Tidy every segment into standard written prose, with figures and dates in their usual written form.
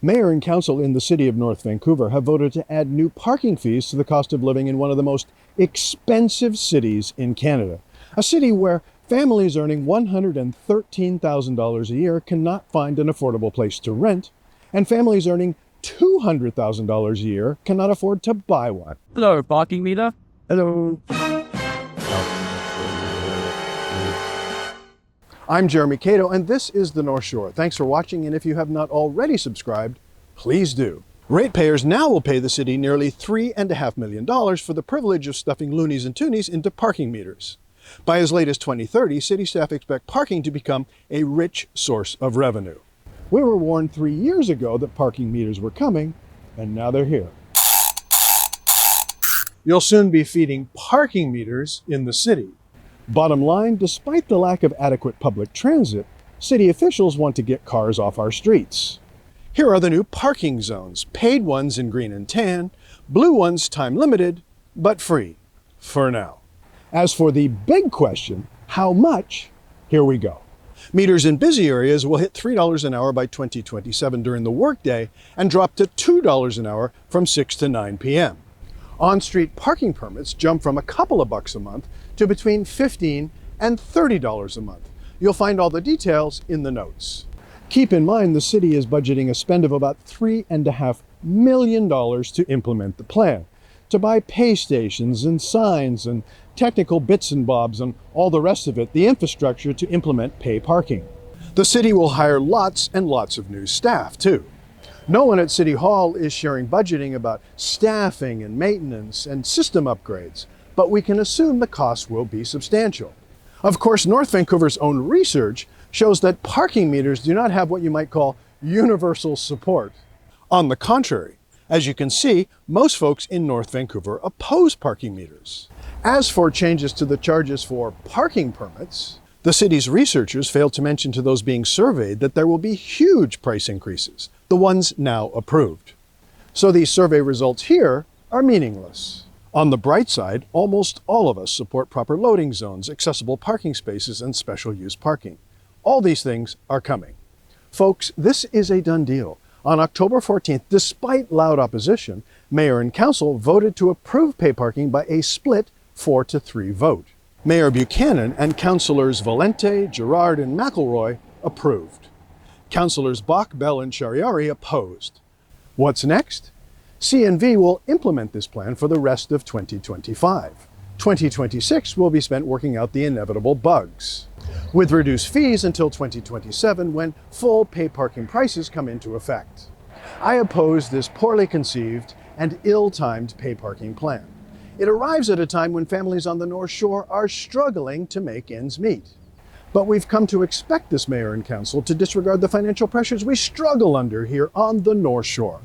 Mayor and council in the City of North Vancouver have voted to add new parking fees to the cost of living in one of the most expensive cities in Canada. A city where families earning $113,000 a year cannot find an affordable place to rent, and families earning $200,000 a year cannot afford to buy one. Hello, parking meter. Hello. I'm Jeremy Cato, and this is The North Shore. Thanks for watching, and if you have not already subscribed, please do. Ratepayers now will pay the city nearly $3.5 million for the privilege of stuffing Loonies and Toonies into parking meters. By as late as 2030, city staff expect parking to become a rich source of revenue. We were warned 3 years ago that parking meters were coming, and now they're here. You'll soon be feeding parking meters in the city. Bottom line, despite the lack of adequate public transit, city officials want to get cars off our streets. Here are the new parking zones, paid ones in green and tan, blue ones time limited, but free, for now. As for the big question, how much? Here we go. Meters in busy areas will hit $3 an hour by 2027 during the workday and drop to $2 an hour from 6 to 9 p.m. On-street parking permits jump from a couple of bucks a month to between $15 and $30 a month. You'll find all the details in the notes. Keep in mind the city is budgeting a spend of about $3.5 million to implement the plan, to buy pay stations and signs and technical bits and bobs and all the rest of it, the infrastructure to implement pay parking. The city will hire lots and lots of new staff too. No one at City Hall is sharing budgeting about staffing and maintenance and system upgrades, but we can assume the cost will be substantial. Of course, North Vancouver's own research shows that parking meters do not have what you might call universal support. On the contrary, as you can see, most folks in North Vancouver oppose parking meters. As for changes to the charges for parking permits, the city's researchers failed to mention to those being surveyed that there will be huge price increases, the ones now approved. So these survey results here are meaningless. On the bright side, almost all of us support proper loading zones, accessible parking spaces, and special use parking. All these things are coming. Folks, this is a done deal. On October 14th, despite loud opposition, Mayor and Council voted to approve pay parking by a split 4-3 vote. Mayor Buchanan and Councillors Valente, Gerard, and McElroy approved. Councillors Bach, Bell, and Shariari opposed. What's next? CNV will implement this plan for the rest of 2025. 2026 will be spent working out the inevitable bugs, with reduced fees until 2027 when full pay parking prices come into effect. I oppose this poorly conceived and ill-timed pay parking plan. It arrives at a time when families on the North Shore are struggling to make ends meet. But we've come to expect this mayor and council to disregard the financial pressures we struggle under here on the North Shore.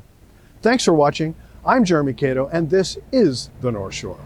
Thanks for watching. I'm Jeremy Cato, and this is the North Shore.